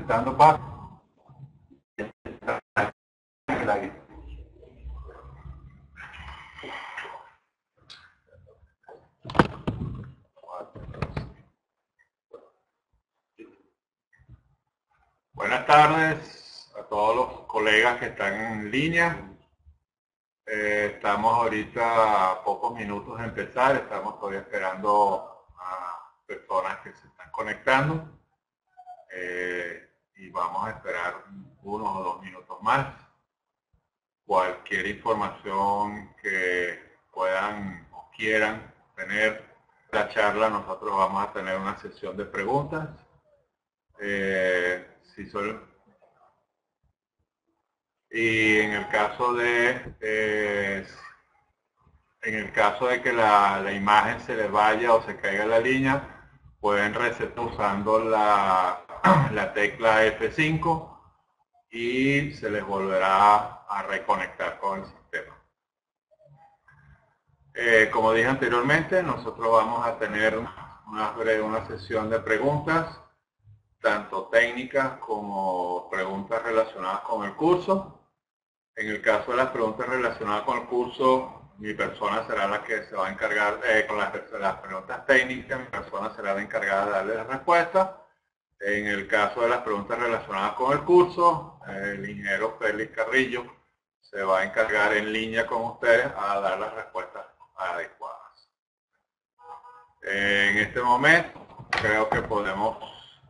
Dando paso. Buenas tardes a todos los colegas que están en línea. Estamos ahorita a pocos minutos de empezar, estamos todavía esperando a personas que se están conectando y vamos a esperar 1 o 2 minutos más. Cualquier información que puedan o quieran tener la charla, nosotros vamos a tener una sesión de preguntas. Y en el caso de que la imagen se les vaya o se caiga la línea, pueden resetar usando la tecla F5 y se les volverá a reconectar con el sistema. Como dije anteriormente, nosotros vamos a tener una sesión de preguntas, tanto técnicas como preguntas relacionadas con el curso. En el caso de las preguntas relacionadas con el curso, mi persona será la que se va a encargar, con las preguntas técnicas, mi persona será la encargada de darle las respuestas. En el caso de las preguntas relacionadas con el curso, el ingeniero Félix Carrillo se va a encargar en línea con ustedes a dar las respuestas adecuadas. En este momento creo que podemos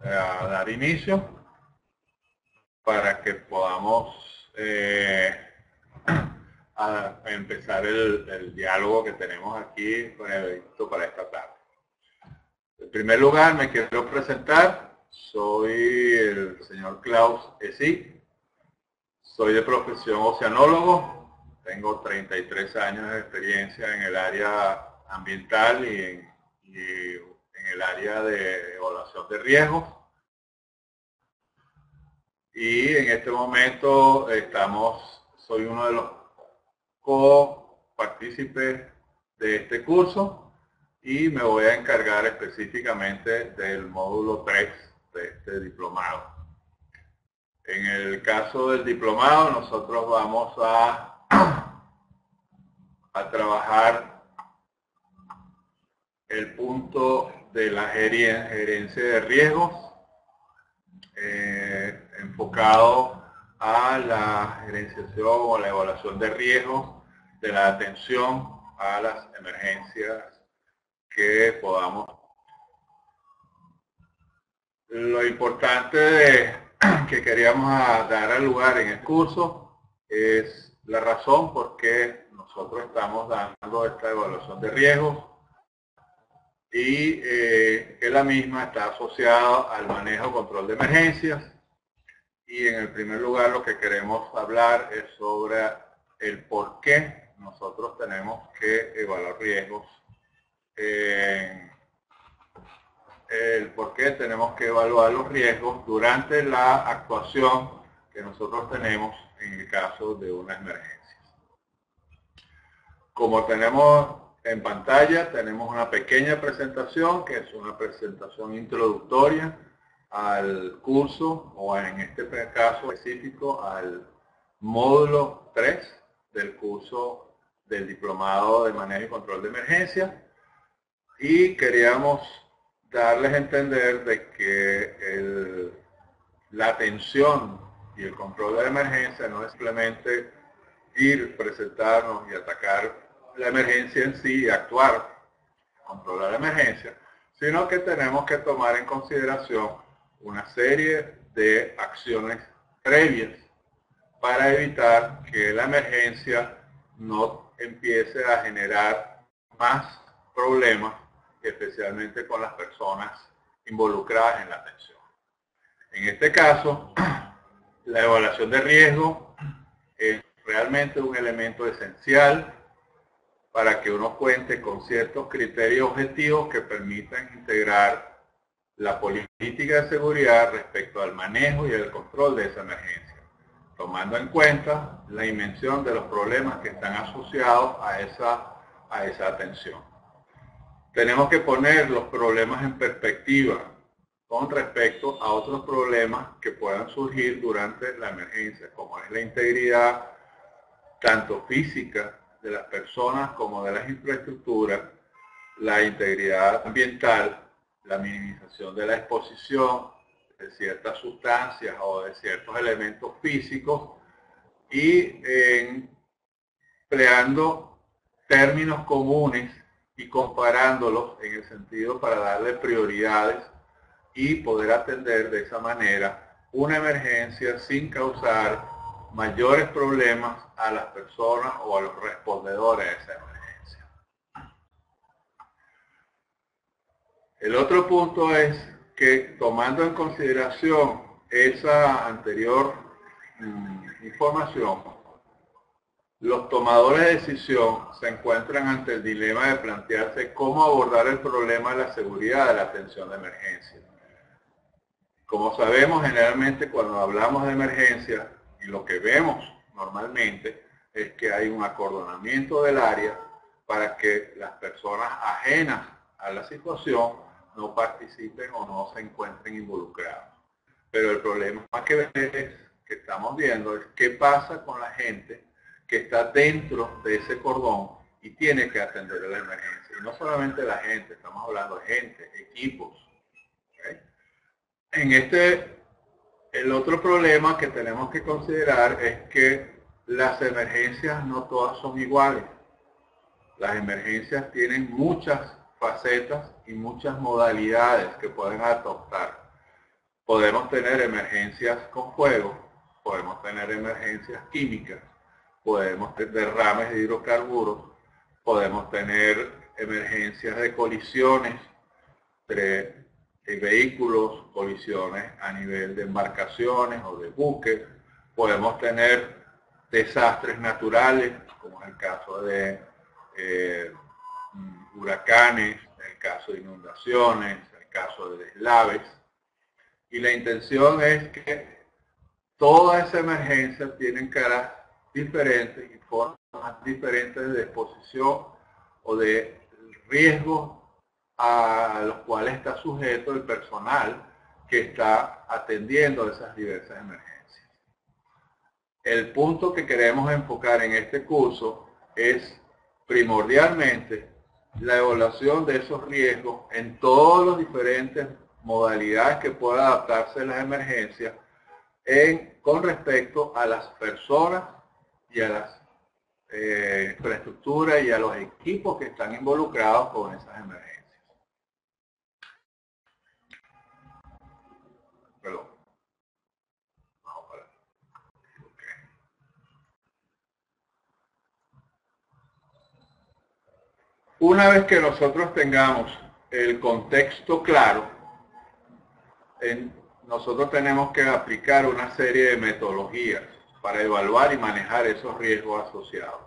dar inicio para que podamos a empezar el diálogo que tenemos aquí previsto para esta tarde. En primer lugar, me quiero presentar. Soy el señor Klaus Essig. Soy de profesión oceanólogo. Tengo 33 años de experiencia en el área ambiental y en el área de evaluación de riesgos. Y en este momento soy uno de los co-partícipes de este curso y me voy a encargar específicamente del módulo 3 de este diplomado. En el caso del diplomado, nosotros vamos a trabajar el punto de la gerencia de riesgos, enfocado a la gerenciación o la evaluación de riesgos, de la atención a las emergencias que podamos. Lo importante que queríamos dar al lugar en el curso es la razón por qué nosotros estamos dando esta evaluación de riesgos y que la misma está asociada al manejo y control de emergencias. Y en el primer lugar lo que queremos hablar es sobre el por qué nosotros tenemos que evaluar riesgos, el por qué tenemos que evaluar los riesgos durante la actuación que nosotros tenemos en el caso de una emergencia. Como tenemos en pantalla, tenemos una pequeña presentación que es una presentación introductoria al curso, o en este caso específico al módulo 3 del curso del diplomado de manejo y control de emergencia, y queríamos darles a entender de que la atención y el control de la emergencia no es simplemente ir, presentarnos y atacar la emergencia en sí y actuar, controlar la emergencia, sino que tenemos que tomar en consideración una serie de acciones previas para evitar que la emergencia no empiece a generar más problemas, especialmente con las personas involucradas en la atención. En este caso, la evaluación de riesgo es realmente un elemento esencial para que uno cuente con ciertos criterios objetivos que permitan integrar la política de seguridad respecto al manejo y el control de esa emergencia, tomando en cuenta la dimensión de los problemas que están asociados a esa atención. Tenemos que poner los problemas en perspectiva con respecto a otros problemas que puedan surgir durante la emergencia, como es la integridad tanto física de las personas como de las infraestructuras, la integridad ambiental, la minimización de la exposición de ciertas sustancias o de ciertos elementos físicos y empleando términos comunes y comparándolos en el sentido para darle prioridades y poder atender de esa manera una emergencia sin causar mayores problemas a las personas o a los respondedores de esa emergencia. El otro punto es que, tomando en consideración esa anterior información, los tomadores de decisión se encuentran ante el dilema de plantearse cómo abordar el problema de la seguridad de la atención de emergencia. Como sabemos, generalmente cuando hablamos de emergencia, y lo que vemos normalmente es que hay un acordonamiento del área para que las personas ajenas a la situación no participen o no se encuentren involucrados. Pero el problema que estamos viendo es qué pasa con la gente que está dentro de ese cordón y tiene que atender la emergencia. Y no solamente la gente, estamos hablando de gente, equipos. ¿Okay? El otro problema que tenemos que considerar es que las emergencias no todas son iguales. Las emergencias tienen muchas facetas y muchas modalidades que pueden adoptar. Podemos tener emergencias con fuego, podemos tener emergencias químicas, podemos tener derrames de hidrocarburos, podemos tener emergencias de colisiones entre vehículos, colisiones a nivel de embarcaciones o de buques, podemos tener desastres naturales, como es el caso de huracanes, el caso de inundaciones, el caso de deslaves, y la intención es que todas esas emergencias tienen caras diferentes y formas diferentes de exposición o de riesgo a los cuales está sujeto el personal que está atendiendo esas diversas emergencias. El punto que queremos enfocar en este curso es primordialmente la evaluación de esos riesgos en todas las diferentes modalidades que puedan adaptarse a las emergencias con respecto a las personas y a las infraestructuras y a los equipos que están involucrados con esas emergencias. Perdón. Vamos para aquí. Okay. Una vez que nosotros tengamos el contexto claro, nosotros tenemos que aplicar una serie de metodologías para evaluar y manejar esos riesgos asociados.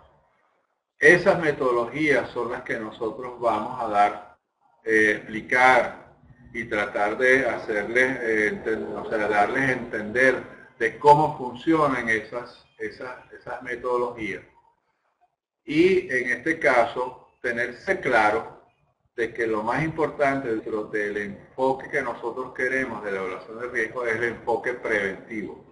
Esas metodologías son las que nosotros vamos a explicar y tratar de hacerles, darles a entender de cómo funcionan esas metodologías. Y en este caso, tenerse claro de que lo más importante dentro del enfoque que nosotros queremos de la evaluación de riesgo es el enfoque preventivo.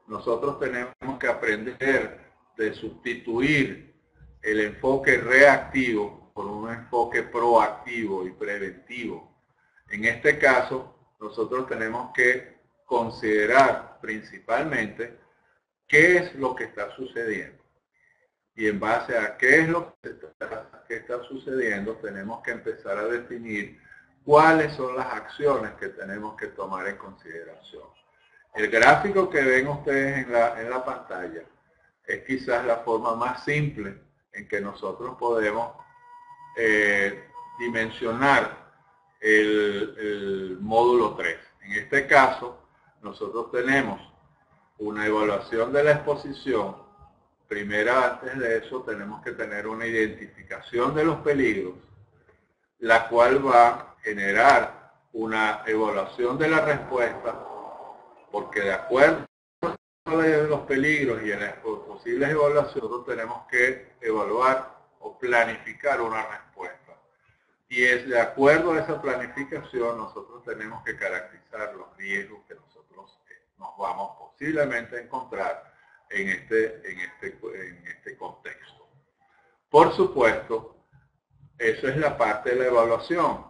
Nosotros tenemos que aprender de sustituir el enfoque reactivo por un enfoque proactivo y preventivo. En este caso, nosotros tenemos que considerar principalmente qué es lo que está sucediendo. Y en base a qué es lo que está sucediendo, tenemos que empezar a definir cuáles son las acciones que tenemos que tomar en consideración. El gráfico que ven ustedes en la pantalla es quizás la forma más simple en que nosotros podemos dimensionar el módulo 3. En este caso, nosotros tenemos una evaluación de la exposición. Primero, antes de eso, tenemos que tener una identificación de los peligros, la cual va a generar una evaluación de la respuesta, porque de acuerdo a los peligros y a las posibles evaluaciones, nosotros tenemos que evaluar o planificar una respuesta. Y es de acuerdo a esa planificación, nosotros tenemos que caracterizar los riesgos que nosotros nos vamos posiblemente a encontrar en este contexto. Por supuesto, eso es la parte de la evaluación.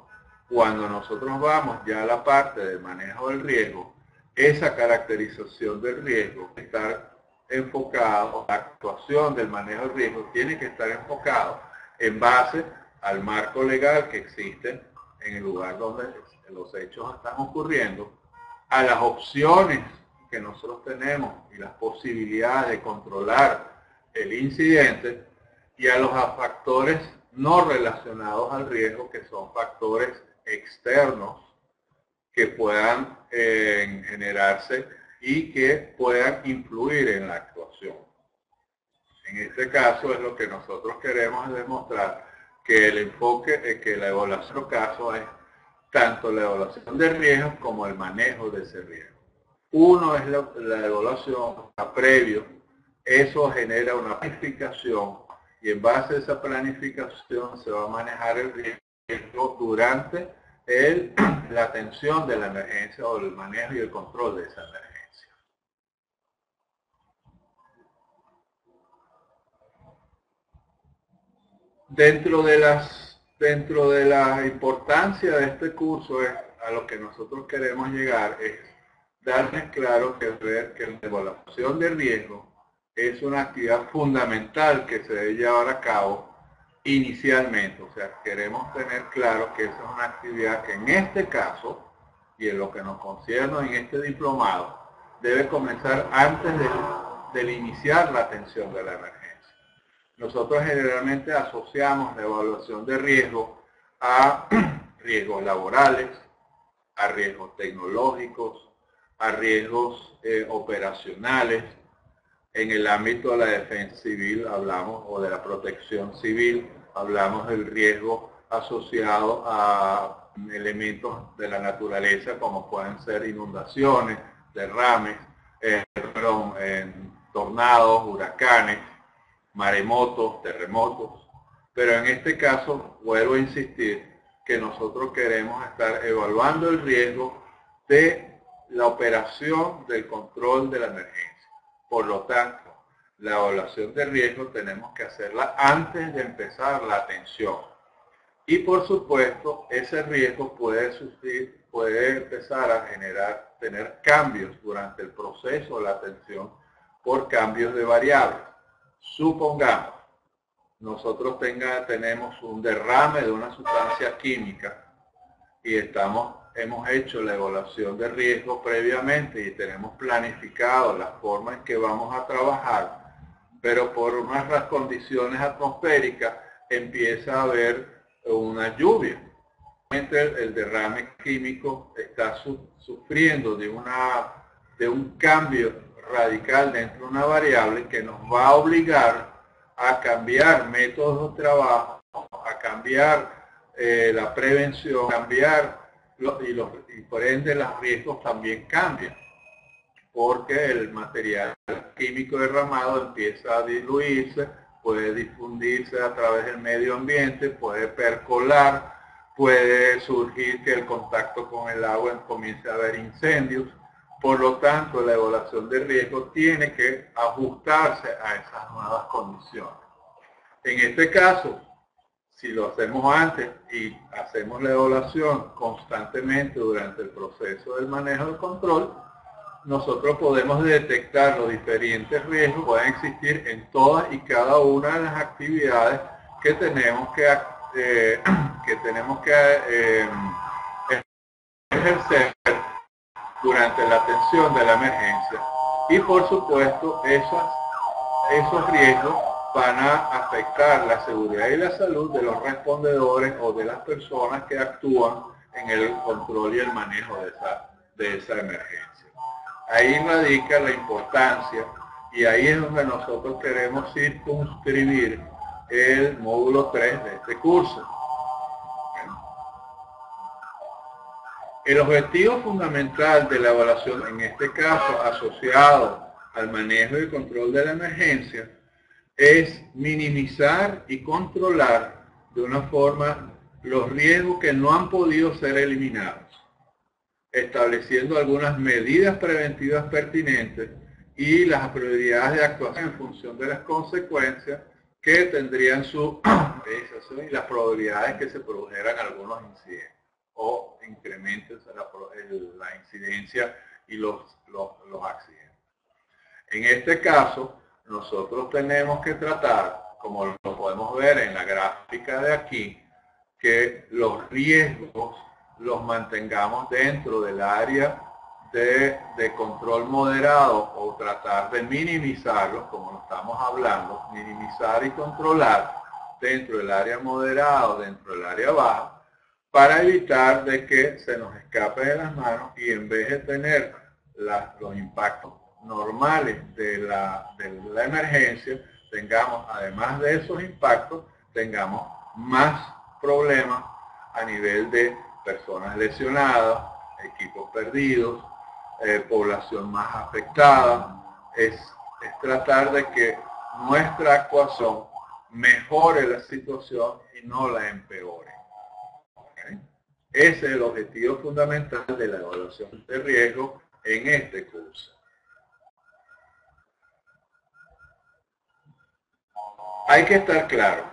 Cuando nosotros vamos ya a la parte del manejo del riesgo, esa caracterización del riesgo estar enfocado, la actuación del manejo del riesgo tiene que estar enfocado en base al marco legal que existe en el lugar donde los hechos están ocurriendo, a las opciones que nosotros tenemos y las posibilidades de controlar el incidente y a los factores no relacionados al riesgo, que son factores externos que puedan generarse y que puedan influir en la actuación. En este caso es lo que nosotros queremos demostrar, que el enfoque, que la evaluación del caso es tanto la evaluación de riesgos como el manejo de ese riesgo. Uno es la evaluación previo, eso genera una planificación y en base a esa planificación se va a manejar el riesgo durante la atención de la emergencia o el manejo y el control de esa emergencia. Dentro de la importancia de este curso, a lo que nosotros queremos llegar es darles claro que la evaluación de riesgo es una actividad fundamental que se debe llevar a cabo inicialmente. O sea, queremos tener claro que esa es una actividad que en este caso, y en lo que nos concierne en este diplomado, debe comenzar antes de iniciar la atención de la emergencia. Nosotros generalmente asociamos la evaluación de riesgo a riesgos laborales, a riesgos tecnológicos, a riesgos operacionales. En el ámbito de la defensa civil hablamos, o de la protección civil, hablamos del riesgo asociado a elementos de la naturaleza como pueden ser inundaciones, derrames, tornados, huracanes, maremotos, terremotos. Pero en este caso, vuelvo a insistir, que nosotros queremos estar evaluando el riesgo de la operación del control de la emergencia. Por lo tanto, la evaluación de riesgo tenemos que hacerla antes de empezar la atención. Y por supuesto, ese riesgo puede empezar a tener cambios durante el proceso de la atención por cambios de variables. Supongamos, nosotros tenemos un derrame de una sustancia química y hemos hecho la evaluación de riesgo previamente y tenemos planificado la forma en que vamos a trabajar, pero por unas condiciones atmosféricas empieza a haber una lluvia. El derrame químico está sufriendo de un cambio radical dentro de una variable que nos va a obligar a cambiar métodos de trabajo, a cambiar la prevención, y por ende los riesgos también cambian, porque el material químico derramado empieza a diluirse, puede difundirse a través del medio ambiente, puede percolar, puede surgir que el contacto con el agua comience a haber incendios. Por lo tanto, la evaluación de riesgo tiene que ajustarse a esas nuevas condiciones. En este caso, si lo hacemos antes y hacemos la evaluación constantemente durante el proceso del manejo del control, nosotros podemos detectar los diferentes riesgos que pueden existir en todas y cada una de las actividades que tenemos que ejercer durante la atención de la emergencia. Y por supuesto, esos riesgos van a afectar la seguridad y la salud de los respondedores o de las personas que actúan en el control y el manejo de esa emergencia. Ahí radica la importancia y ahí es donde nosotros queremos circunscribir el módulo 3 de este curso. El objetivo fundamental de la evaluación, en este caso asociado al manejo y control de la emergencia, es minimizar y controlar de una forma los riesgos que no han podido ser eliminados, estableciendo algunas medidas preventivas pertinentes y las prioridades de actuación en función de las consecuencias que tendrían su realización y las probabilidades que se produjeran algunos incidentes o incrementen la incidencia y los accidentes. En este caso, nosotros tenemos que tratar, como lo podemos ver en la gráfica de aquí, que los riesgos los mantengamos dentro del área de control moderado o tratar de minimizarlos, como lo estamos hablando, minimizar y controlar dentro del área moderada o dentro del área baja, para evitar de que se nos escape de las manos y en vez de tener los impactos normales de la emergencia, tengamos, además de esos impactos, tengamos más problemas a nivel de personas lesionadas, equipos perdidos, población más afectada. Es tratar de que nuestra actuación mejore la situación y no la empeore. ¿Okay? Ese es el objetivo fundamental de la evaluación de riesgo en este curso. Hay que estar claro,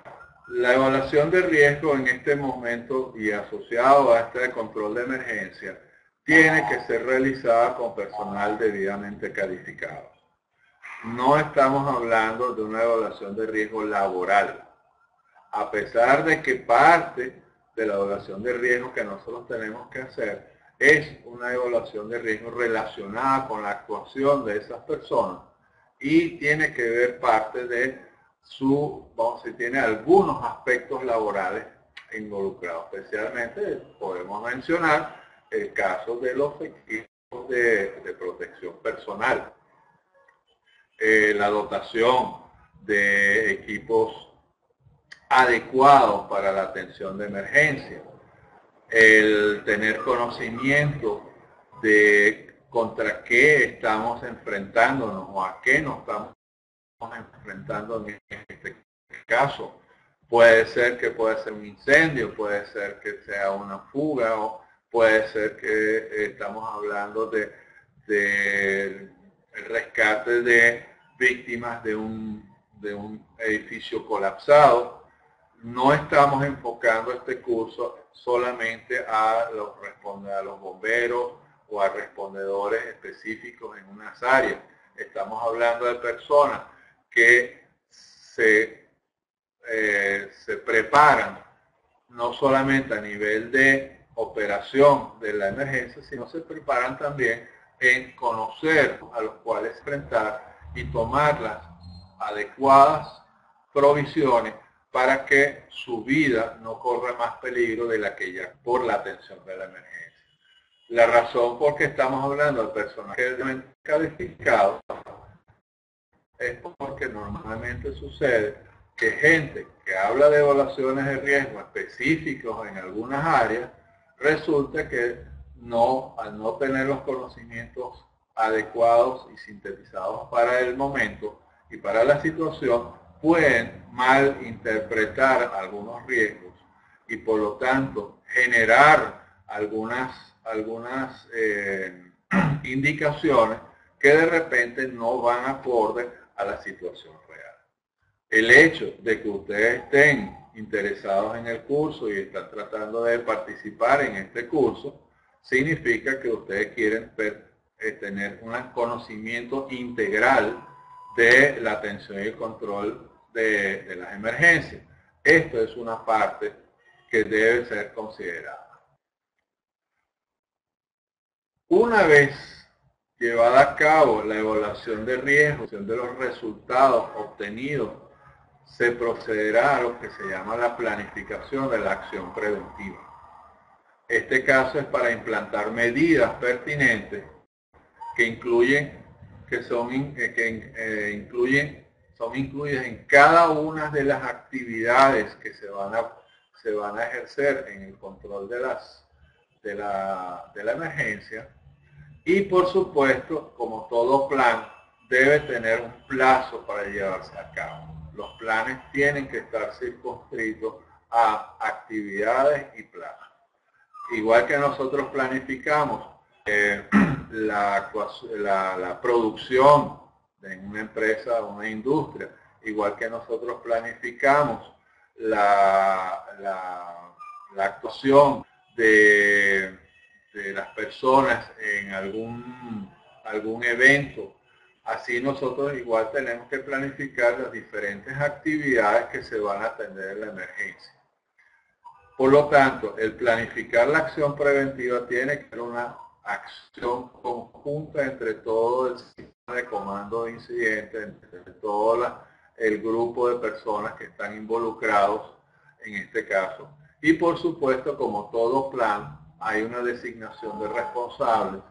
la evaluación de riesgo en este momento y asociado a este control de emergencia tiene que ser realizada con personal debidamente calificado. No estamos hablando de una evaluación de riesgo laboral, a pesar de que parte de la evaluación de riesgo que nosotros tenemos que hacer es una evaluación de riesgo relacionada con la actuación de esas personas y tiene que ver parte de si tiene algunos aspectos laborales involucrados. Especialmente podemos mencionar el caso de los equipos de protección personal, la dotación de equipos adecuados para la atención de emergencia, el tener conocimiento de contra qué estamos enfrentándonos o a qué nos estamos enfrentando en este caso. Puede ser un incendio, puede ser que sea una fuga, o puede ser que estamos hablando de el rescate de víctimas de un edificio colapsado. No estamos enfocando este curso solamente a los bomberos o a respondedores específicos en unas áreas. Estamos hablando de personas que se preparan no solamente a nivel de operación de la emergencia, sino se preparan también en conocer a los cuales enfrentar y tomar las adecuadas provisiones para que su vida no corra más peligro de la que ya por la atención de la emergencia. La razón por qué estamos hablando de personas calificados es porque normalmente sucede que gente que habla de evaluaciones de riesgo específicos en algunas áreas, resulta que al no tener los conocimientos adecuados y sintetizados para el momento y para la situación, pueden mal interpretar algunos riesgos y por lo tanto generar algunas indicaciones que de repente no van acorde a la situación real. El hecho de que ustedes estén interesados en el curso y están tratando de participar en este curso, significa que ustedes quieren tener un conocimiento integral de la atención y el control de las emergencias. Esto es una parte que debe ser considerada. Una vez llevada a cabo la evaluación de riesgo, de los resultados obtenidos, se procederá a lo que se llama la planificación de la acción preventiva. Este caso es para implantar medidas pertinentes son incluidas en cada una de las actividades que se van a ejercer en el control de la emergencia. Y por supuesto, como todo plan, debe tener un plazo para llevarse a cabo. Los planes tienen que estar circunscritos a actividades y planes. Igual que nosotros planificamos la producción de una empresa o una industria, igual que nosotros planificamos la actuación de las personas en algún evento, así nosotros igual tenemos que planificar las diferentes actividades que se van a atender en la emergencia. Por lo tanto, el planificar la acción preventiva tiene que ser una acción conjunta entre todo el sistema de comando de incidentes, entre todo el grupo de personas que están involucrados en este caso. Y por supuesto, como todo plan, hay una designación de responsables,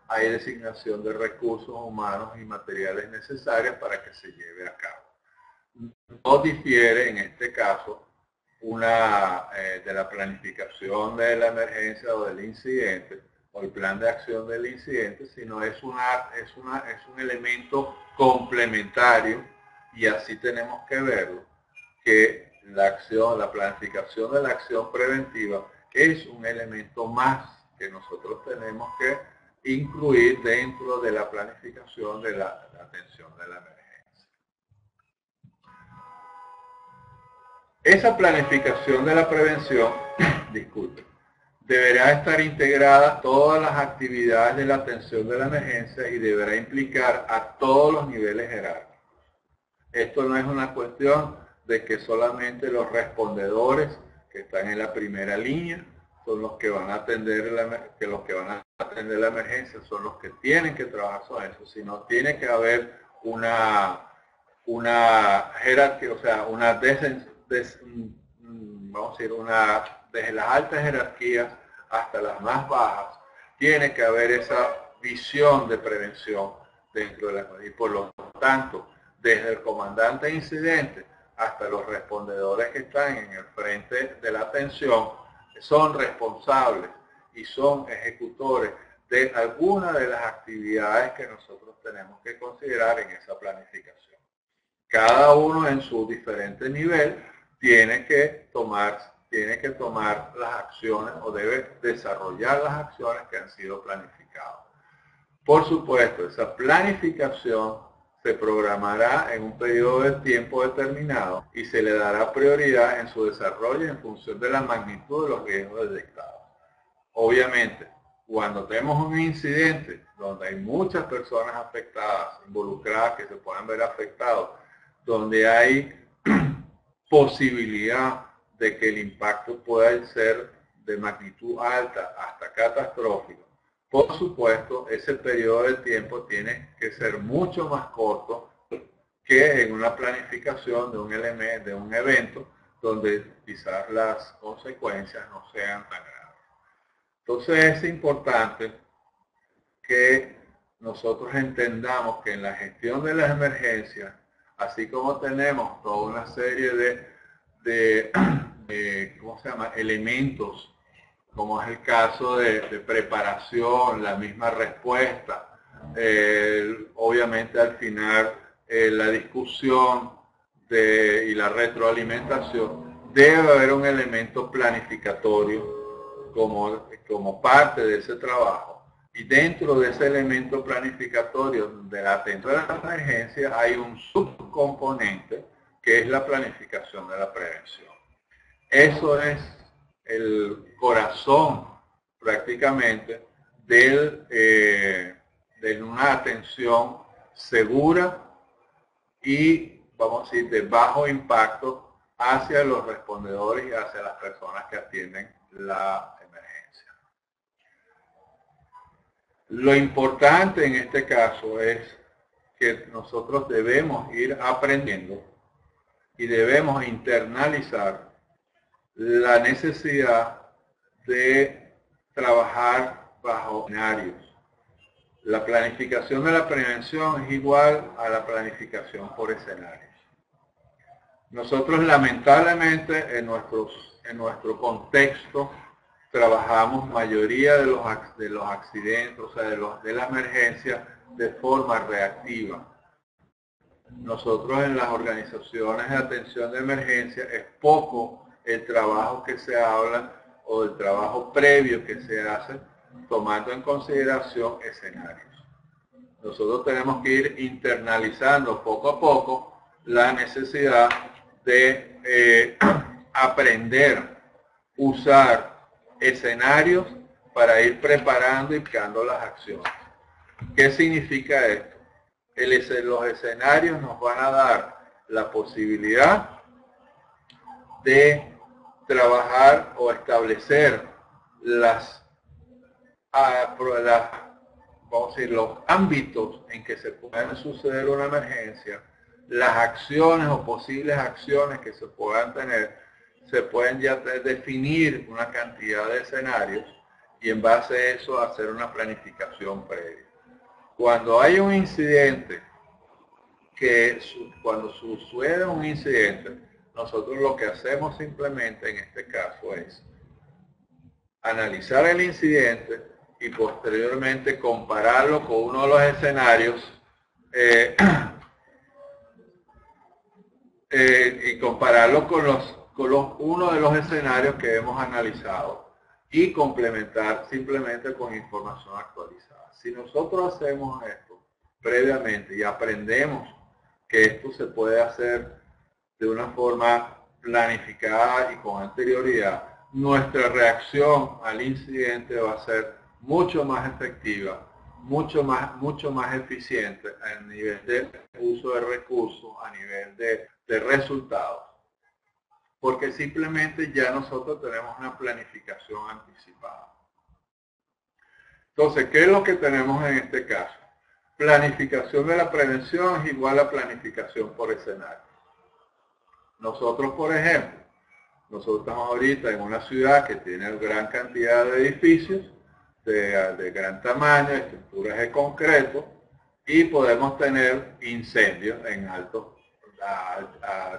hay designación de recursos humanos y materiales necesarios para que se lleve a cabo. No difiere en este caso de la planificación de la emergencia o del incidente o el plan de acción del incidente, sino es un elemento complementario, y así tenemos que verlo, que la planificación de la acción preventiva es un elemento más que nosotros tenemos que incluir dentro de la planificación de la atención de la emergencia. Esa planificación de la prevención, disculpe, deberá estar integrada a todas las actividades de la atención de la emergencia y deberá implicar a todos los niveles jerárquicos. Esto no es una cuestión de que solamente los respondedores que están en la primera línea son los que van a atender la emergencia, son los que tienen que trabajar sobre eso, sino tiene que haber una jerarquía, o sea, vamos a decir, desde las altas jerarquías hasta las más bajas, tiene que haber esa visión de prevención dentro de la emergencia. Y por lo tanto, desde el comandante de incidente hasta los respondedores que están en el frente de la atención, son responsables y son ejecutores de alguna de las actividades que nosotros tenemos que considerar en esa planificación. Cada uno en su diferente nivel tiene que tomar las acciones o debe desarrollar las acciones que han sido planificadas. Por supuesto, esa planificación se programará en un periodo de tiempo determinado y se le dará prioridad en su desarrollo en función de la magnitud de los riesgos detectados. Obviamente, cuando tenemos un incidente donde hay muchas personas afectadas, involucradas, que se puedan ver afectados, donde hay posibilidad de que el impacto pueda ser de magnitud alta hasta catastrófico, por supuesto, ese periodo de tiempo tiene que ser mucho más corto que en una planificación de un evento donde quizás las consecuencias no sean tan graves. Entonces es importante que nosotros entendamos que en la gestión de las emergencias, así como tenemos toda una serie de elementos, como es el caso de preparación, la misma respuesta, obviamente al final la discusión y la retroalimentación, debe haber un elemento planificatorio como parte de ese trabajo. Y dentro de ese elemento planificatorio de la atención a la emergencia hay un subcomponente que es la planificación de la prevención. Eso es el corazón prácticamente de una atención segura y, vamos a decir, de bajo impacto hacia los respondedores y hacia las personas que atienden la emergencia. Lo importante en este caso es que nosotros debemos ir aprendiendo y debemos internalizar la necesidad de trabajar bajo escenarios. La planificación de la prevención es igual a la planificación por escenarios. Nosotros lamentablemente en nuestro contexto trabajamos mayoría de los accidentes, o sea, de la emergencia de forma reactiva. Nosotros en las organizaciones de atención de emergencia es poco el trabajo que se habla o el trabajo previo que se hace tomando en consideración escenarios. Nosotros tenemos que ir internalizando poco a poco la necesidad de aprender, usar escenarios para ir preparando y creando las acciones. ¿Qué significa esto? Los escenarios nos van a dar la posibilidad de trabajar o establecer vamos a decir, los ámbitos en que se puede suceder una emergencia, las acciones o posibles acciones que se puedan tener, se pueden ya definir una cantidad de escenarios y en base a eso hacer una planificación previa. Cuando hay un incidente, cuando sucede un incidente, nosotros lo que hacemos simplemente en este caso es analizar el incidente y posteriormente compararlo con uno de los escenarios y compararlo con uno de los escenarios que hemos analizado y complementar simplemente con información actualizada. Si nosotros hacemos esto previamente y aprendemos que esto se puede hacer de una forma planificada y con anterioridad, nuestra reacción al incidente va a ser mucho más efectiva, mucho más eficiente a nivel de uso de recursos, a nivel de resultados. Porque simplemente ya nosotros tenemos una planificación anticipada. Entonces, ¿qué es lo que tenemos en este caso? Planificación de la prevención es igual a planificación por escenario. Nosotros, por ejemplo, nosotros estamos ahorita en una ciudad que tiene gran cantidad de edificios, de gran tamaño, estructuras de concreto, y podemos tener incendios en a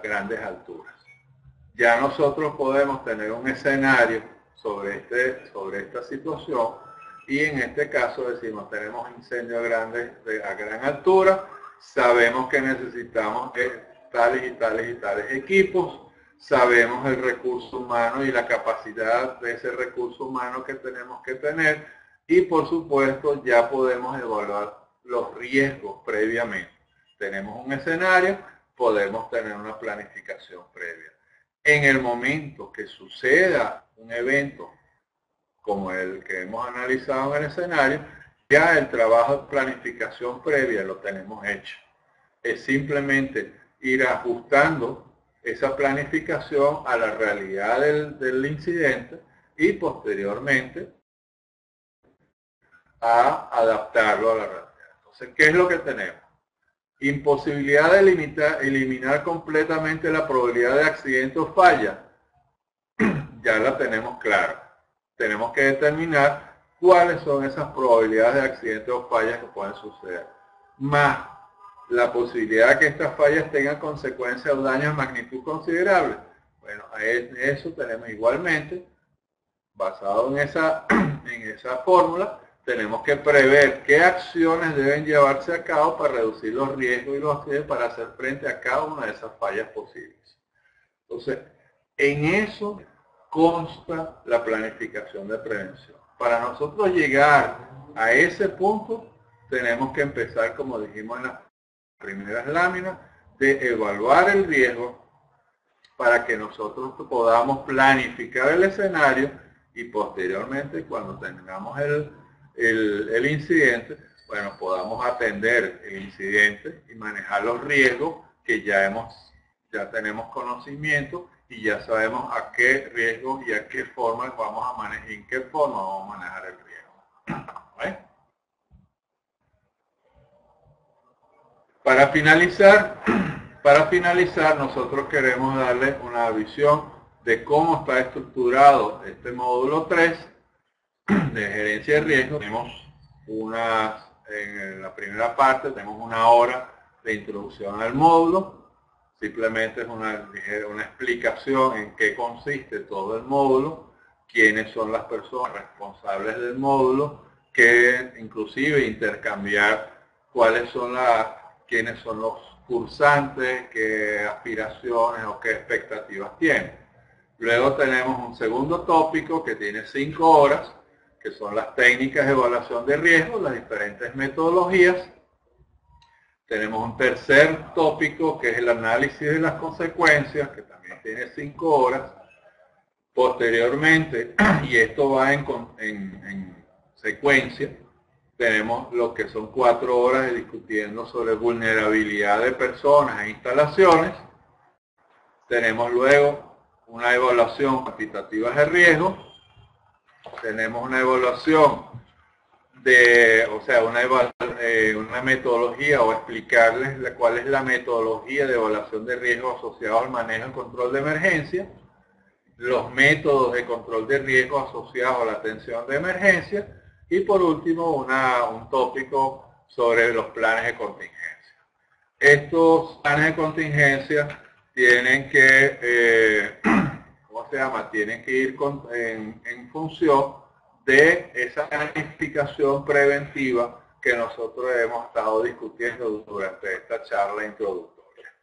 grandes alturas. Ya nosotros podemos tener un escenario sobre esta situación y en este caso decimos tenemos incendios grandes a gran altura, sabemos que necesitamos tales y tales y tales equipos, sabemos el recurso humano y la capacidad de ese recurso humano que tenemos que tener y por supuesto ya podemos evaluar los riesgos previamente. Tenemos un escenario, podemos tener una planificación previa. En el momento que suceda un evento como el que hemos analizado en el escenario, ya el trabajo de planificación previa lo tenemos hecho. Es simplemente ir ajustando esa planificación a la realidad del incidente y posteriormente a adaptarlo a la realidad. Entonces, ¿qué es lo que tenemos? Imposibilidad de eliminar completamente la probabilidad de accidente o falla. Ya la tenemos clara. Tenemos que determinar cuáles son esas probabilidades de accidente o fallas que pueden suceder. Más la posibilidad de que estas fallas tengan consecuencias o daños de magnitud considerable. Bueno, eso tenemos igualmente, basado en esa fórmula, tenemos que prever qué acciones deben llevarse a cabo para reducir los riesgos y los accidentes para hacer frente a cada una de esas fallas posibles. Entonces, en eso consta la planificación de prevención. Para nosotros llegar a ese punto, tenemos que empezar, como dijimos en las primeras láminas, de evaluar el riesgo para que nosotros podamos planificar el escenario y posteriormente, cuando tengamos el incidente, bueno, podamos atender el incidente y manejar los riesgos que ya tenemos conocimiento y ya sabemos a qué riesgo y a qué forma vamos a manejar, en qué forma vamos a manejar el riesgo. ¿Vale? Para finalizar, nosotros queremos darle una visión de cómo está estructurado este módulo 3 de gerencia de riesgo. Tenemos en la primera parte tenemos una hora de introducción al módulo. Simplemente es una explicación en qué consiste todo el módulo, quiénes son las personas responsables del módulo, que inclusive intercambiar quiénes son los cursantes, qué aspiraciones o qué expectativas tienen. Luego tenemos un segundo tópico que tiene 5 horas, que son las técnicas de evaluación de riesgo, las diferentes metodologías. Tenemos un tercer tópico que es el análisis de las consecuencias, que también tiene 5 horas. Posteriormente, y esto va en secuencia, tenemos lo que son 4 horas discutiendo sobre vulnerabilidad de personas e instalaciones. Tenemos luego una evaluación cuantitativa de riesgo. Tenemos una evaluación una metodología o explicarles cuál es la metodología de evaluación de riesgo asociado al manejo y control de emergencia, los métodos de control de riesgo asociados a la atención de emergencia y por último un tópico sobre los planes de contingencia. Estos planes de contingencia tienen que, tienen que ir en función de esa planificación preventiva que nosotros hemos estado discutiendo durante esta charla introductoria.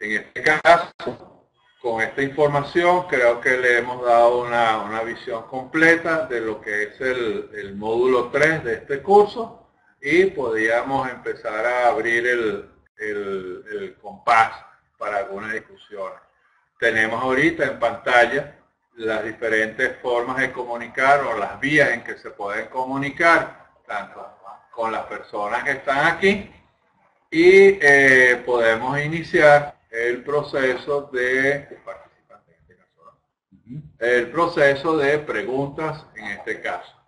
En este caso, con esta información creo que le hemos dado una visión completa de lo que es el módulo 3 de este curso y podríamos empezar a abrir el compás para algunas discusiones. Tenemos ahorita en pantalla las diferentes formas de comunicar o las vías en que se pueden comunicar, tanto con las personas que están aquí y podemos iniciar el proceso de preguntas en este caso.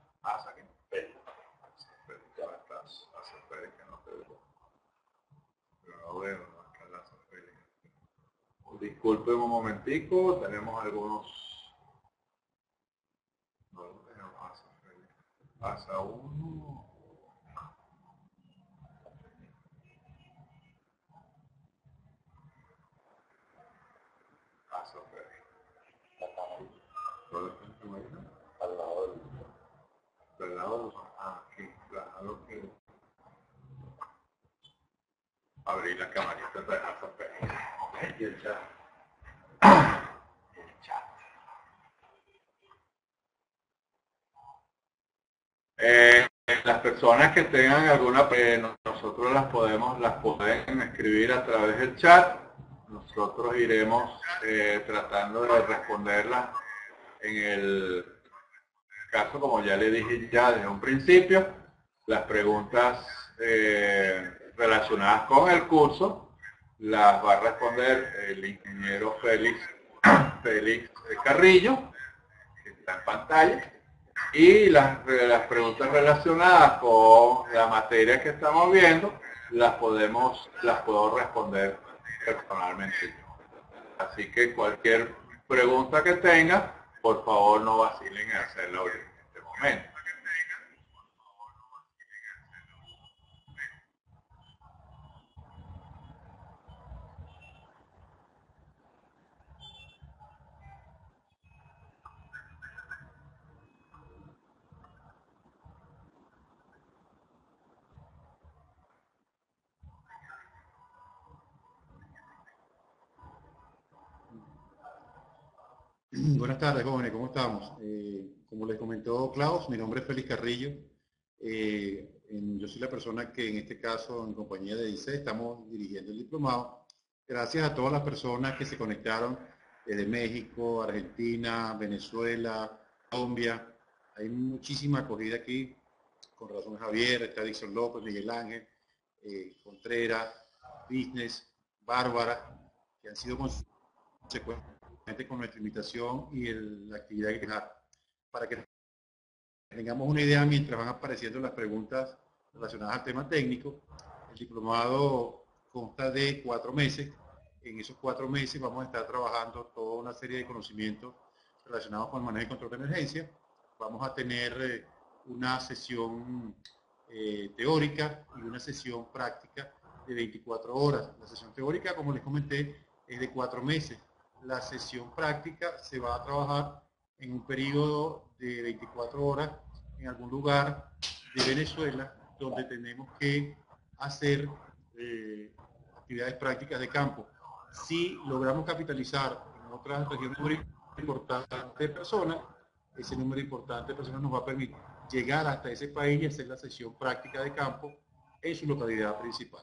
Disculpen un momentico, tenemos algunos. Pasa uno. Pasa al lado del lado. Aquí, claro que. Abrir la camarita de Asa Pérez. Y el chat. Las personas que tengan alguna nosotros las pueden escribir a través del chat. Nosotros iremos tratando de responderlas en el caso, como ya le dije ya desde un principio, las preguntas relacionadas con el curso las va a responder el ingeniero Félix Carrillo, que está en pantalla. Y las preguntas relacionadas con la materia que estamos viendo las puedo responder personalmente. Así que cualquier pregunta que tengan, por favor no vacilen en hacerla en este momento. Buenas tardes, jóvenes, ¿cómo estamos? Como les comentó Klaus, mi nombre es Félix Carrillo. Yo soy la persona que en este caso, en compañía de DICE, estamos dirigiendo el diplomado. Gracias a todas las personas que se conectaron desde México, Argentina, Venezuela, Colombia. Hay muchísima acogida aquí, con razón Javier, está Dixon López, Miguel Ángel, Contreras, Business, Bárbara, que han sido consecuentes con nuestra invitación y la actividad que dejar. Para que tengamos una idea mientras van apareciendo las preguntas relacionadas al tema técnico, el diplomado consta de 4 meses. En esos 4 meses vamos a estar trabajando toda una serie de conocimientos relacionados con el manejo y control de emergencia. Vamos a tener una sesión teórica y una sesión práctica de 24 horas. La sesión teórica, como les comenté, es de 4 meses. La sesión práctica se va a trabajar en un periodo de 24 horas en algún lugar de Venezuela donde tenemos que hacer actividades prácticas de campo. Si logramos capitalizar en otras regiones un número importante de personas, ese número importante de personas nos va a permitir llegar hasta ese país y hacer la sesión práctica de campo en su localidad principal.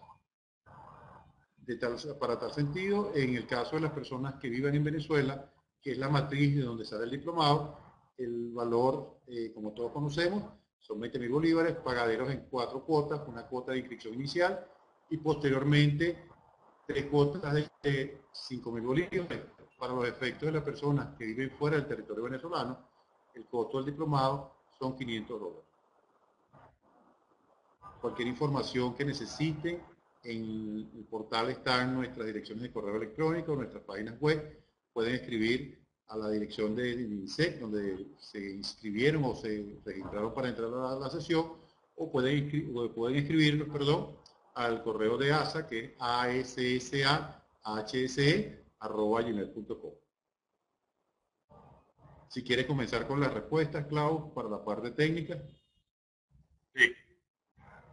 Para tal sentido, en el caso de las personas que viven en Venezuela, que es la matriz de donde sale el diplomado, el valor, como todos conocemos, son 20.000 bolívares, pagaderos en 4 cuotas, una cuota de inscripción inicial y posteriormente 3 cuotas de 5.000 bolívares. Para los efectos de las personas que viven fuera del territorio venezolano, el costo del diplomado son $500. Cualquier información que necesiten, en el portal están nuestras direcciones de correo electrónico, nuestras páginas web. Pueden escribir a la dirección de INSEC, donde se inscribieron o se registraron para entrar a la sesión, o pueden escribirnos, al correo de ASA, que es assahse@gmail.com. Si quieres comenzar con las respuestas, Klaus, para la parte técnica. Sí.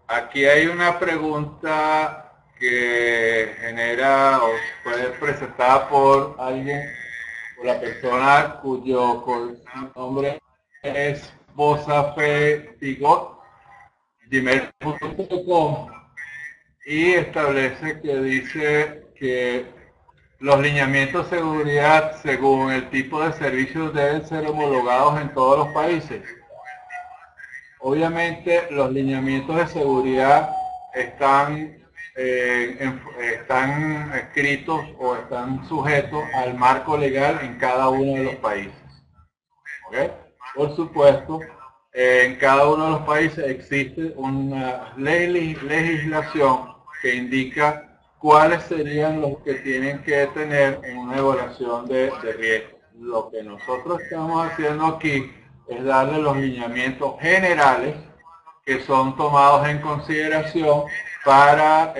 Aquí hay una pregunta que genera o fue presentada por alguien, por la persona cuyo nombre es bosafetigot@gmail.com, y establece que dice que los lineamientos de seguridad según el tipo de servicios deben ser homologados en todos los países. Obviamente los lineamientos de seguridad están escritos o están sujetos al marco legal en cada uno de los países. ¿Okay? Por supuesto, en cada uno de los países existe una legislación que indica cuáles serían los que tienen que tener en una evaluación de riesgo. Lo que nosotros estamos haciendo aquí es darle los lineamientos generales que son tomados en consideración para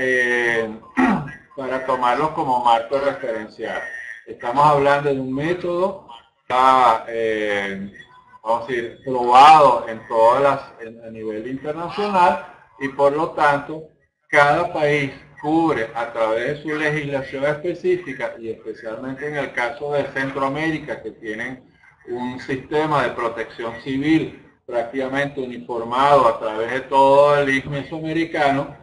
tomarlos como marco referencial. Estamos hablando de un método vamos a decir, probado en a nivel internacional, y por lo tanto cada país cubre a través de su legislación específica, y especialmente en el caso de Centroamérica, que tienen un sistema de protección civil prácticamente uniformado a través de todo el istmo mesoamericano,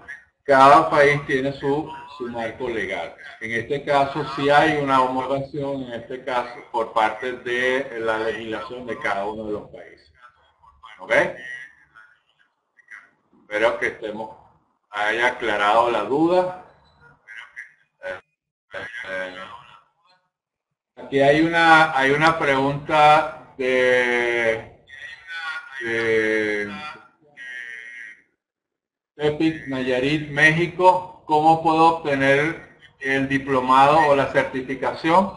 cada país tiene su marco legal. En este caso sí hay una homologación, en este caso por parte de la legislación de cada uno de los países. ¿Ok? Espero que haya aclarado la duda. Aquí hay una pregunta de Tepic, Nayarit, México. ¿Cómo puedo obtener el diplomado o la certificación?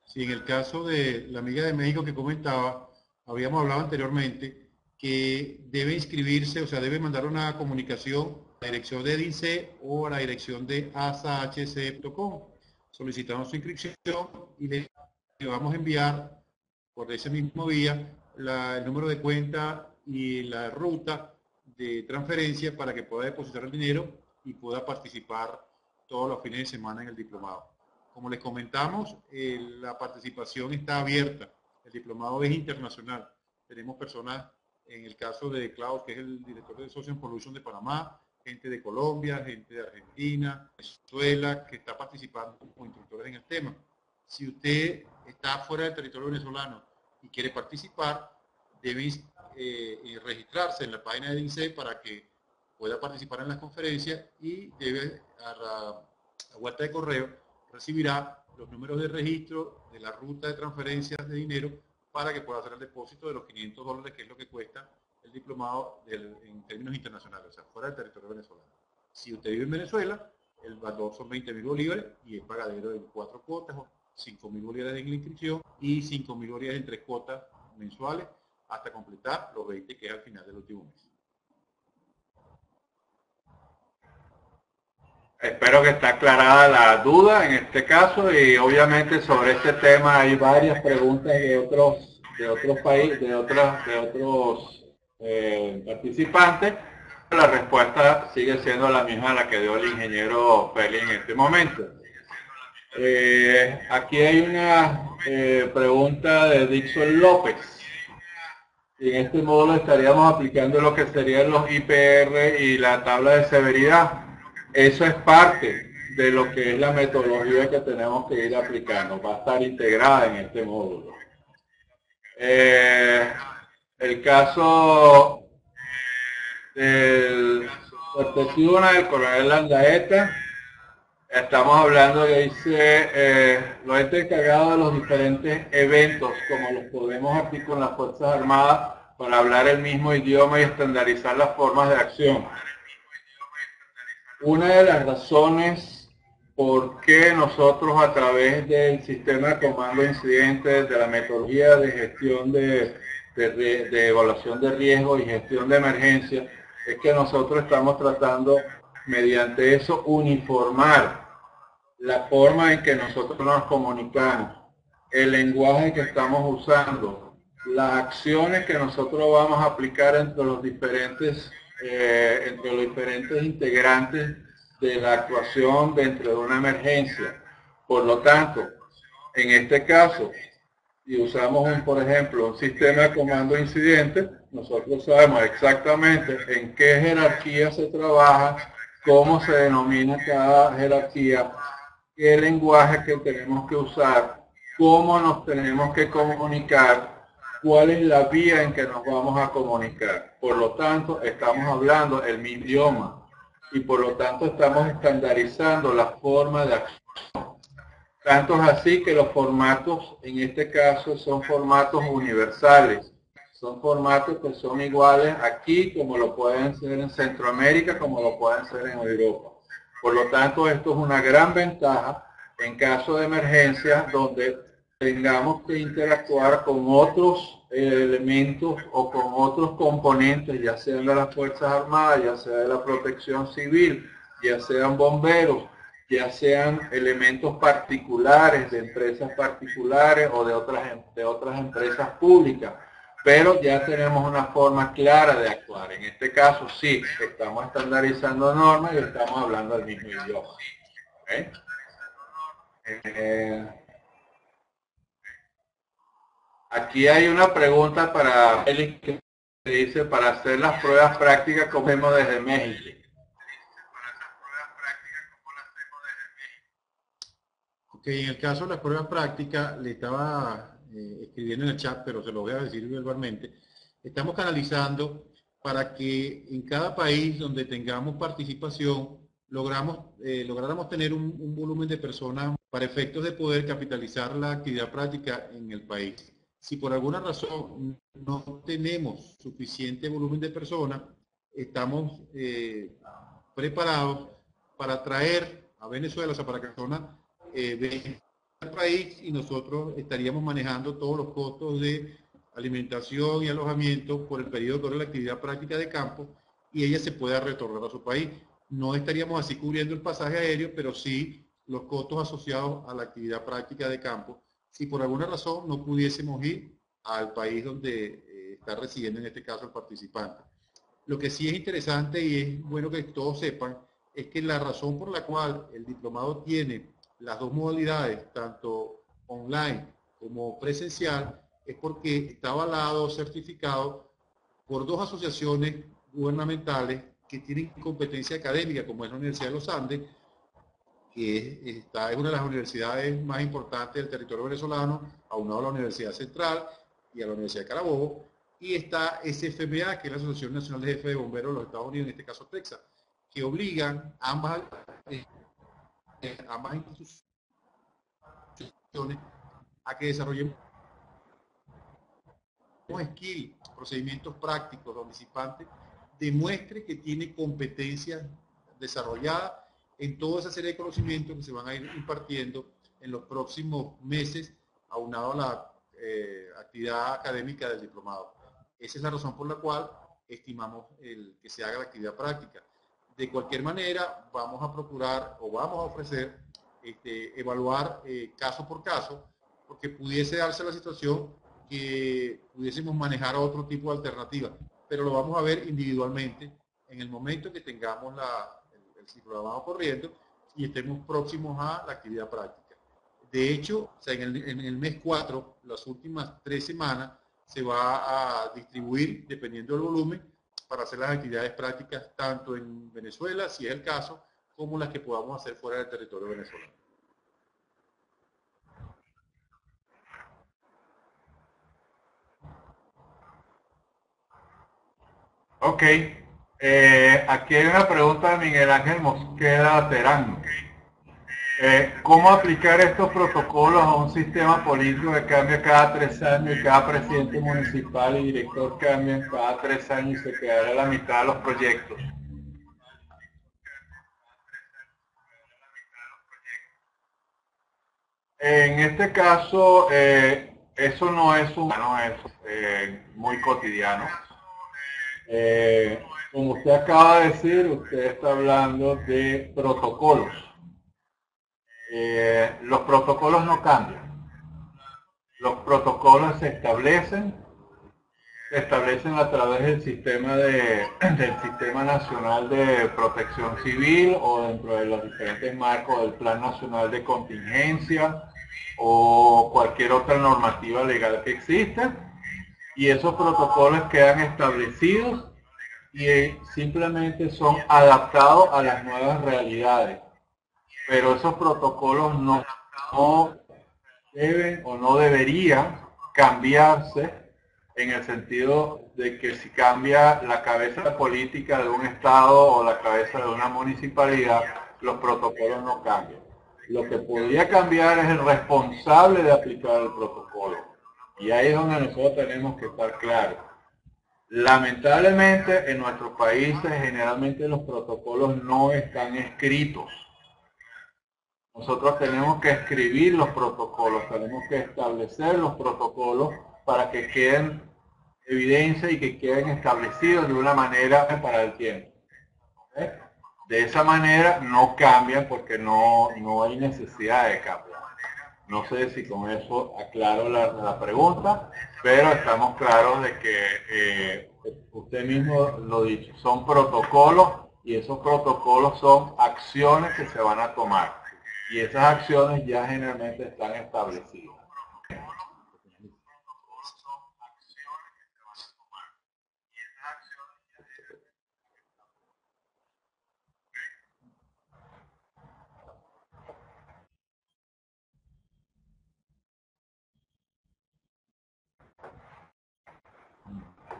Sí, en el caso de la amiga de México que comentaba, habíamos hablado anteriormente que debe inscribirse, o sea, debe mandar una comunicación a la dirección de DINCE o a la dirección de asahc.com solicitando su inscripción, y le vamos a enviar por ese mismo vía el número de cuenta y la ruta de transferencia para que pueda depositar el dinero y pueda participar todos los fines de semana en el diplomado. Como les comentamos, la participación está abierta. El diplomado es internacional. Tenemos personas, en el caso de Klaus, que es el director de Social Pollution de Panamá, gente de Colombia, gente de Argentina, Venezuela, que está participando como instructores en el tema. Si usted está fuera del territorio venezolano y quiere participar, debe registrarse en la página de DINCE para que pueda participar en las conferencias, y debe a la vuelta de correo recibirá los números de registro de la ruta de transferencias de dinero para que pueda hacer el depósito de los $500, que es lo que cuesta el diplomado en términos internacionales, o sea, fuera del territorio venezolano. Si usted vive en Venezuela, el valor son 20.000 bolívares y es pagadero en 4 cuotas, 5.000 bolívares en la inscripción y 5.000 bolívares en 3 cuotas mensuales hasta completar los 20 que es al final del último mes. Espero que esté aclarada la duda en este caso, y obviamente sobre este tema hay varias preguntas de otros países, de otros participantes. la respuesta sigue siendo la misma la que dio el ingeniero Félix en este momento. Aquí hay una pregunta de Dixon López. Y en este módulo estaríamos aplicando lo que serían los IPR y la tabla de severidad. Eso es parte de lo que es la metodología que tenemos que ir aplicando. Va a estar integrada en este módulo. El caso del perspectiva del coronel Landaeta, estamos hablando que dice los entes encargados de los diferentes eventos, como los podemos aquí con las Fuerzas Armadas, para hablar el mismo idioma y estandarizar las formas de acción. Una de las razones por qué nosotros a través del sistema de comando de incidentes, de la metodología de gestión de evaluación de riesgo y gestión de emergencia, es que nosotros estamos tratando mediante eso uniformar la forma en que nosotros nos comunicamos, el lenguaje que estamos usando, las acciones que nosotros vamos a aplicar entre los diferentes integrantes de la actuación dentro de una emergencia. Por lo tanto, en este caso, y usamos por ejemplo, un sistema de comando de incidentes, nosotros sabemos exactamente en qué jerarquía se trabaja, cómo se denomina cada jerarquía, qué lenguaje que tenemos que usar, cómo nos tenemos que comunicar, cuál es la vía en que nos vamos a comunicar. Por lo tanto, estamos hablando el mismo idioma y por lo tanto estamos estandarizando la forma de acción. Tanto es así que los formatos en este caso son formatos universales. Son formatos que son iguales aquí como lo pueden ser en Centroamérica, como lo pueden ser en Europa. Por lo tanto, esto es una gran ventaja en caso de emergencia donde tengamos que interactuar con otros elementos o con otros componentes, ya sean de las Fuerzas Armadas, ya sea de la Protección Civil, ya sean bomberos, ya sean elementos particulares de empresas particulares o de otras empresas públicas, pero ya tenemos una forma clara de actuar. En este caso sí, estamos estandarizando normas y estamos hablando el mismo idioma. ¿Okay? Aquí hay una pregunta para Félix que dice, para hacer las pruebas prácticas como vemos desde México. Ok, en el caso de las pruebas prácticas, le estaba escribiendo en el chat, pero se lo voy a decir verbalmente. Estamos canalizando para que en cada país donde tengamos participación, lográramos tener un volumen de personas para efectos de poder capitalizar la actividad práctica en el país. Si por alguna razón no tenemos suficiente volumen de personas, estamos preparados para traer a Venezuela, o sea, para que personas vengan al país y nosotros estaríamos manejando todos los costos de alimentación y alojamiento por el periodo que dura la actividad práctica de campo y ella se pueda retornar a su país. No estaríamos así cubriendo el pasaje aéreo, pero sí los costos asociados a la actividad práctica de campo, si por alguna razón no pudiésemos ir al país donde está residiendo en este caso el participante. Lo que sí es interesante y es bueno que todos sepan es que la razón por la cual el diplomado tiene las dos modalidades, tanto online como presencial, es porque está avalado, certificado por dos asociaciones gubernamentales que tienen competencia académica, como es la Universidad de los Andes, que es una de las universidades más importantes del territorio venezolano, aunado a la Universidad Central y a la Universidad de Carabobo, y está SFBA, que es la Asociación Nacional de Jefes de Bomberos de los Estados Unidos, en este caso Texas, que obligan ambas instituciones a que desarrollen skill, procedimientos prácticos, donde el participante demuestre que tiene competencias desarrolladas en toda esa serie de conocimientos que se van a ir impartiendo en los próximos meses, aunado a la actividad académica del diplomado. Esa es la razón por la cual estimamos que se haga la actividad práctica. De cualquier manera, vamos a procurar o vamos a ofrecer evaluar caso por caso, porque pudiese darse la situación que pudiésemos manejar otro tipo de alternativa, pero lo vamos a ver individualmente en el momento que tengamos el ciclo de lavado corriendo y estemos próximos a la actividad práctica. De hecho, o sea, en el mes 4, las últimas 3 semanas, se va a distribuir, dependiendo del volumen, para hacer las actividades prácticas tanto en Venezuela, si es el caso, como las que podamos hacer fuera del territorio venezolano. Ok, aquí hay una pregunta de Miguel Ángel Mosqueda Terán. ¿Cómo aplicar estos protocolos a un sistema político que cambia cada 3 años y cada presidente municipal y director cambian cada 3 años y se quedará la mitad de los proyectos? En este caso, eso no es muy cotidiano. Como usted acaba de decir, usted está hablando de protocolos. Los protocolos no cambian. Los protocolos se establecen a través del Sistema Nacional de Protección Civil o dentro de los diferentes marcos del Plan Nacional de Contingencia o cualquier otra normativa legal que exista, y esos protocolos quedan establecidos y simplemente son adaptados a las nuevas realidades. Pero esos protocolos no deben o no deberían cambiarse en el sentido de que si cambia la cabeza política de un estado o la cabeza de una municipalidad, los protocolos no cambian. Lo que podría cambiar es el responsable de aplicar el protocolo. Y ahí es donde nosotros tenemos que estar claros. Lamentablemente en nuestros países generalmente los protocolos no están escritos. Nosotros tenemos que escribir los protocolos, tenemos que establecer los protocolos para que queden evidencia y que queden establecidos de una manera para el tiempo. ¿Okay? De esa manera no cambian porque no hay necesidad de cambiar. No sé si con eso aclaro la pregunta, pero estamos claros de que usted mismo lo ha dicho, son protocolos y esos protocolos son acciones que se van a tomar. Y esas acciones ya generalmente están establecidas.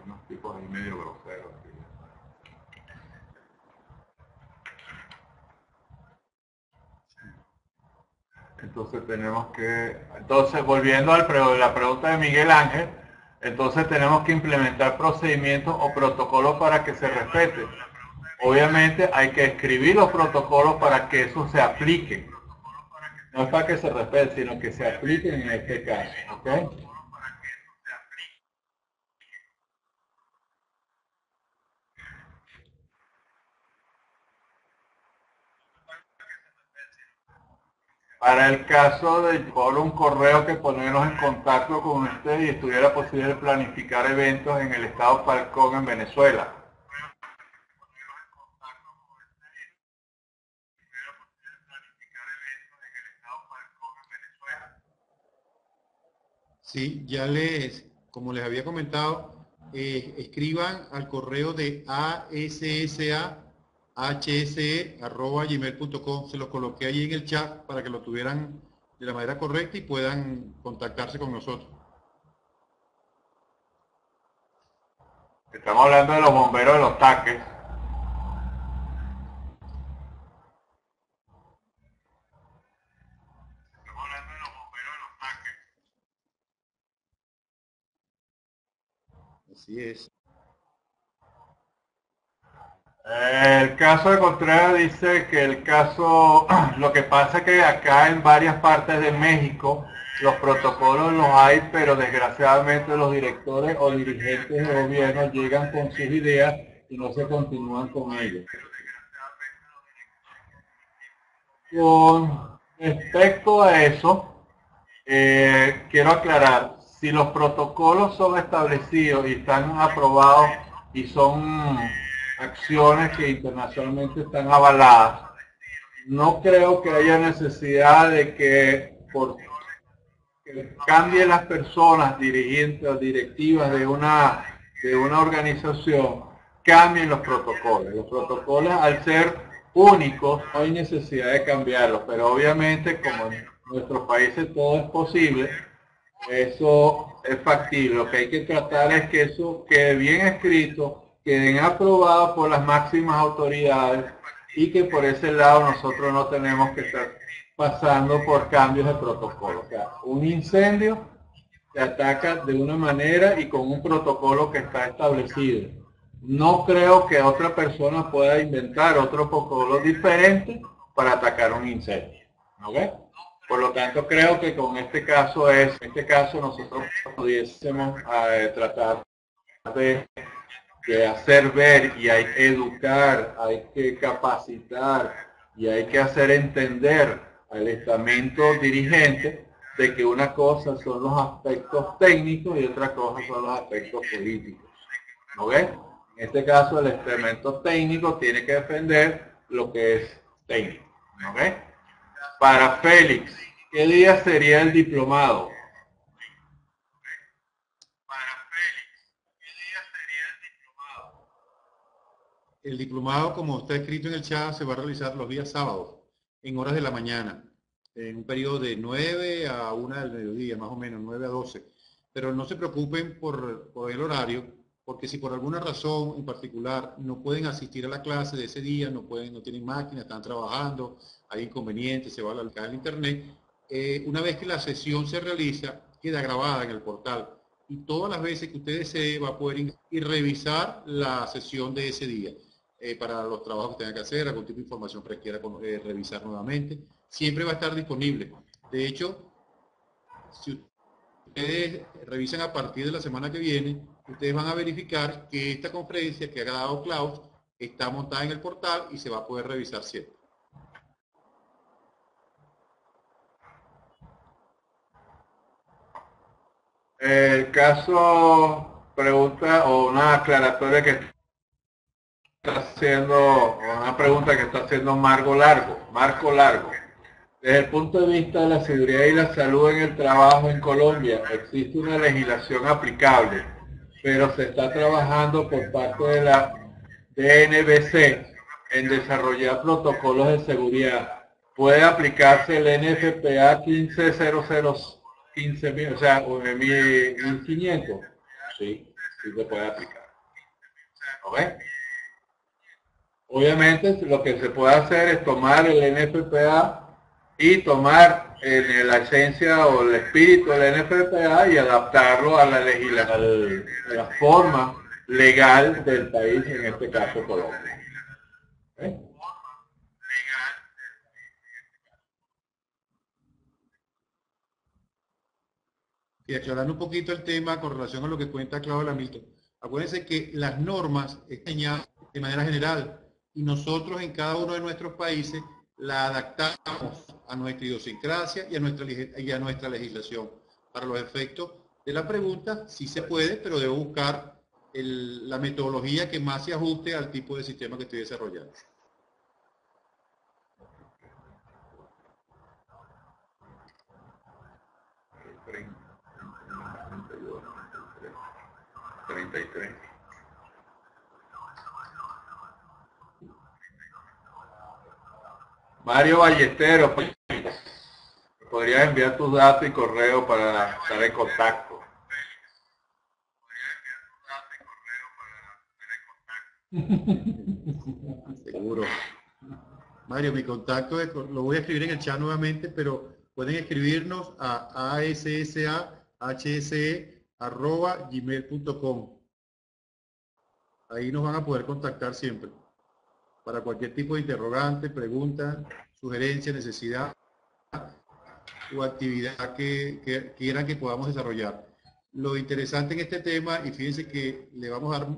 Unos tipos ahí medio groseros. Entonces tenemos que, volviendo a la pregunta de Miguel Ángel, entonces tenemos que implementar procedimientos o protocolos para que se respeten. Obviamente hay que escribir los protocolos para que eso se aplique. No es para que se respeten, sino que se apliquen en este caso. ¿Okay? Para el caso de por un correo que ponernos en contacto con usted y estuviera posible planificar eventos en el estado Falcón en Venezuela. Sí, como les había comentado, escriban al correo de assahse@gmail.com. Se los coloqué ahí en el chat para que lo tuvieran de la manera correcta y puedan contactarse con nosotros. Estamos hablando de los bomberos de los taques. Así es. El caso de Contreras dice que lo que pasa es que acá en varias partes de México los protocolos los hay, pero desgraciadamente los directores o dirigentes de gobierno llegan con sus ideas y no se continúan con ellos. Con respecto a eso, quiero aclarar, si los protocolos son establecidos y están aprobados y son acciones que internacionalmente están avaladas. No creo que haya necesidad de que cambien las personas dirigentes o directivas de una organización, cambien los protocolos. Los protocolos, al ser únicos, no hay necesidad de cambiarlos, pero obviamente como en nuestros países todo es posible, eso es factible. Lo que hay que tratar es que eso quede bien escrito, queden aprobados por las máximas autoridades y que por ese lado nosotros no tenemos que estar pasando por cambios de protocolo. O sea, un incendio se ataca de una manera y con un protocolo que está establecido. No creo que otra persona pueda inventar otro protocolo diferente para atacar un incendio. ¿Ok? Por lo tanto, creo que con este caso nosotros pudiésemos tratar de hacer ver y hay que educar, hay que capacitar y hay que hacer entender al estamento dirigente de que una cosa son los aspectos técnicos y otra cosa son los aspectos políticos. ¿No ves? En este caso el estamento técnico tiene que defender lo que es técnico. ¿No ves? Para Félix, ¿qué día sería el diplomado? El diplomado, como está escrito en el chat, se va a realizar los días sábados, en horas de la mañana, en un periodo de 9 a 1 del mediodía, más o menos, 9 a 12. Pero no se preocupen por el horario, porque si por alguna razón en particular no pueden asistir a la clase de ese día, no tienen máquina, están trabajando, hay inconvenientes, se va a alcanzar el internet, una vez que la sesión se realiza, queda grabada en el portal. Y todas las veces que usted desee va a poder ir y revisar la sesión de ese día. Para los trabajos que tenga que hacer, algún tipo de información que quiera revisar nuevamente, siempre va a estar disponible. De hecho, si ustedes revisan a partir de la semana que viene, ustedes van a verificar que esta conferencia que ha dado Klaus está montada en el portal y se va a poder revisar siempre. El caso pregunta o una aclaratoria que está haciendo, una pregunta que está haciendo Marco Largo. Desde el punto de vista de la seguridad y la salud en el trabajo en Colombia, existe una legislación aplicable, pero se está trabajando por parte de la DNBC en desarrollar protocolos de seguridad. Puede aplicarse el NFPA 15.0015.000, o sea, 1500. Sí, sí se puede aplicar. ¿Lo ves? Obviamente lo que se puede hacer es tomar el NFPA y tomar la esencia o el espíritu del NFPA y adaptarlo a la legislación, a la forma legal del país, en este caso Colombia. ¿Eh? Y aclarando un poquito el tema con relación a lo que cuenta Claudio Hamilton. Acuérdense que las normas están ya de manera general y nosotros en cada uno de nuestros países la adaptamos a nuestra idiosincrasia y a nuestra legislación. Para los efectos de la pregunta, sí se puede, pero debo buscar la metodología que más se ajuste al tipo de sistema que estoy desarrollando. Mario Ballesteros, podrías enviar tus datos y correo para estar en contacto. Seguro. Mario, mi contacto lo voy a escribir en el chat nuevamente, pero pueden escribirnos a assahse@gmail.com. Ahí nos van a poder contactar siempre para cualquier tipo de interrogante, pregunta, sugerencia, necesidad o actividad que quieran que podamos desarrollar. Lo interesante en este tema, y fíjense que le vamos a dar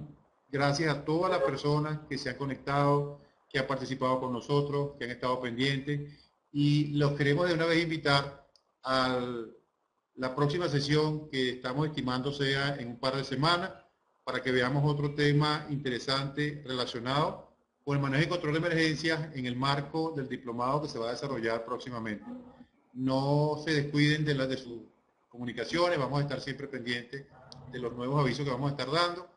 gracias a todas las personas que se han conectado, que han participado con nosotros, que han estado pendientes, y los queremos de una vez invitar a la próxima sesión que estamos estimando sea en un par de semanas, para que veamos otro tema interesante relacionado con el manejo y control de emergencias en el marco del diplomado que se va a desarrollar próximamente. No se descuiden de sus comunicaciones, vamos a estar siempre pendientes de los nuevos avisos que vamos a estar dando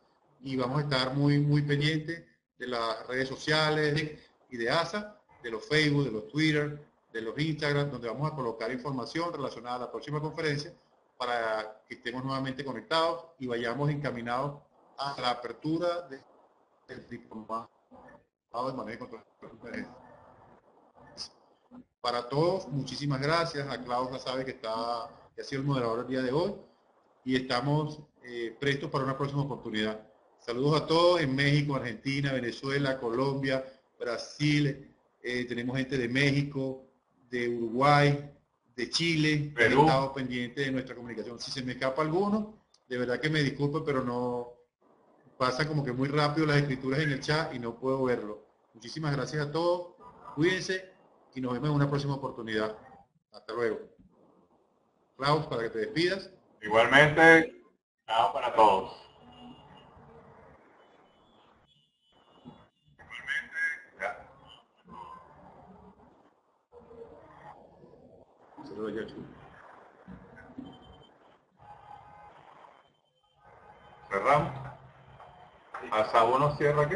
y vamos a estar muy pendientes de las redes sociales y de ASA, de los Facebook, de los Twitter, de los Instagram, donde vamos a colocar información relacionada a la próxima conferencia para que estemos nuevamente conectados y vayamos encaminados a la apertura del diplomado de manejo y control de emergencias. Para todos, muchísimas gracias. A Klaus sabe que ha sido el moderador el día de hoy y estamos prestos para una próxima oportunidad. Saludos a todos en México, Argentina, Venezuela, Colombia, Brasil. Tenemos gente de México, de Uruguay, de Chile. Perú. Han estado pendientes de nuestra comunicación. Si se me escapa alguno, de verdad que me disculpe, pero no pasa como que muy rápido las escrituras en el chat y no puedo verlo. Muchísimas gracias a todos. Cuídense y nos vemos en una próxima oportunidad. Hasta luego. Klaus, para que te despidas. Igualmente, chao para todos. Saludos, Yachu. Cerramos. ¿Hasta uno cierra aquí?